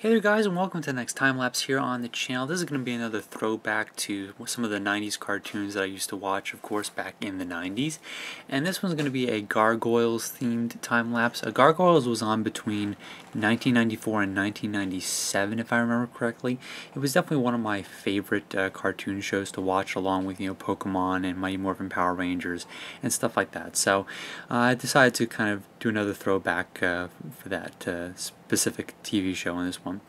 Hey there guys, and welcome to the next time lapse here on the channel. This is going to be another throwback to some of the 90s cartoons that I used to watch, of course, back in the 90s. And this one's going to be a Gargoyles themed time lapse. Gargoyles was on between 1994 and 1997, if I remember correctly. It was definitely one of my favorite cartoon shows to watch, along with, Pokemon and Mighty Morphin Power Rangers and stuff like that. So I decided to kind of do another throwback for that specific TV show in this one.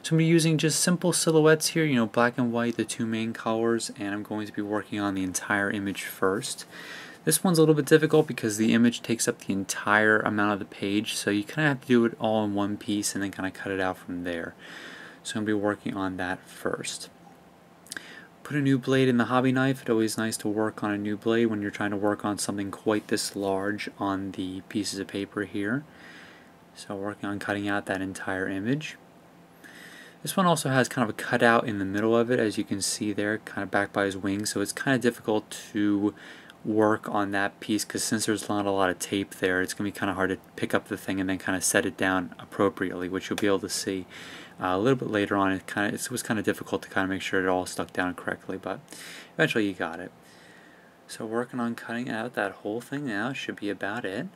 So I'm using just simple silhouettes here, black and white, the two main colors, and I'm going to be working on the entire image first. This one's a little bit difficult because the image takes up the entire amount of the page, so you kind of have to do it all in one piece and then kind of cut it out from there. So I'm going to be working on that first. Put a new blade in the hobby knife. It's always nice to work on a new blade when you're trying to work on something quite this large on the pieces of paper here. So working on cutting out that entire image. This one also has kind of a cutout in the middle of it, as you can see there, kind of back by his wings, so it's kind of difficult to work on that piece because since there's not a lot of tape there, it's going to be kind of hard to pick up the thing and then kind of set it down appropriately, which you'll be able to see a little bit later on. It was kind of difficult to kind of make sure it all stuck down correctly, but eventually you got it. So working on cutting out that whole thing now should be about it.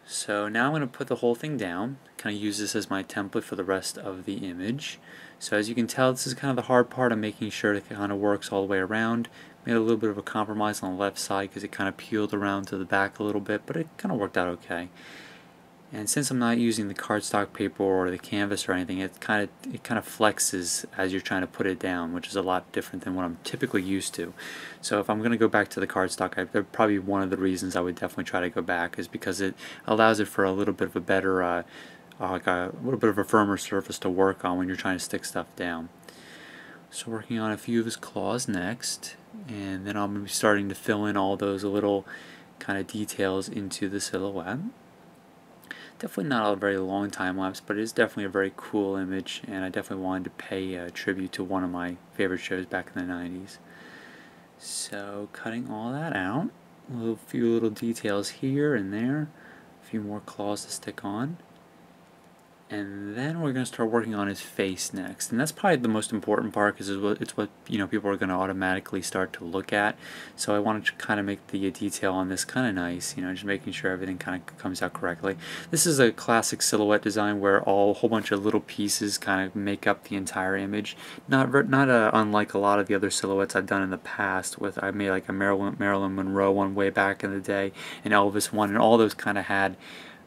So now I'm going to put the whole thing down, kind of use this as my template for the rest of the image. So as you can tell, this is kind of the hard part of making sure it kind of works all the way around. Made a little bit of a compromise on the left side because it kind of peeled around to the back a little bit, but it kind of worked out okay. And since I'm not using the cardstock paper or the canvas or anything, it kind of flexes as you're trying to put it down, which is a lot different than what I'm typically used to. So if I'm going to go back to the cardstock, probably one of the reasons I would definitely try to go back is because it allows it for a little bit of a better, like a little bit of a firmer surface to work on when you're trying to stick stuff down. So working on a few of his claws next, and then I'm going to be starting to fill in all those little kind of details into the silhouette. Definitely not a very long time lapse, but it is definitely a very cool image, and I definitely wanted to pay tribute to one of my favorite shows back in the 90s. So cutting all that out, a few little details here and there, a few more claws to stick on. And then we're going to start working on his face next, and that's probably the most important part because it's what people are going to automatically start to look at. So I wanted to kind of make the detail on this kind of nice, just making sure everything kind of comes out correctly. This is a classic silhouette design where a whole bunch of little pieces kind of make up the entire image. Not unlike a lot of the other silhouettes I've done in the past. I made like a Marilyn Monroe one way back in the day, an Elvis one, and all those kind of had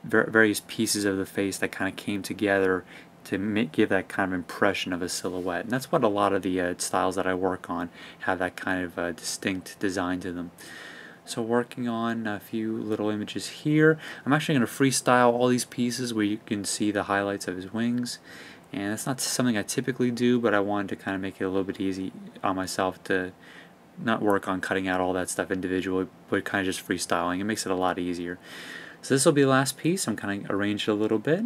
various pieces of the face that kind of came together to give that kind of impression of a silhouette. And that's what a lot of the styles that I work on have, that kind of distinct design to them. So working on a few little images here. I'm actually going to freestyle all these pieces where you can see the highlights of his wings. And it's not something I typically do, but I wanted to kind of make it a little bit easy on myself to not work on cutting out all that stuff individually, but kind of just freestyling. It makes it a lot easier. So this will be the last piece. I'm kind of arranged it a little bit,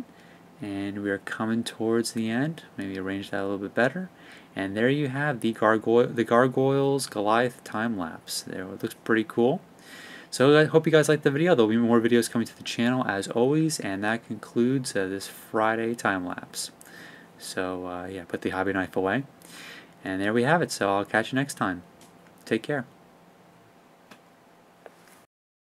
and we are coming towards the end. Maybe arrange that a little bit better. And there you have the Gargoyles Goliath time lapse. There, it looks pretty cool. So I hope you guys liked the video. There'll be more videos coming to the channel as always, and that concludes this Friday time lapse. So yeah, put the hobby knife away, and there we have it. So I'll catch you next time. Take care.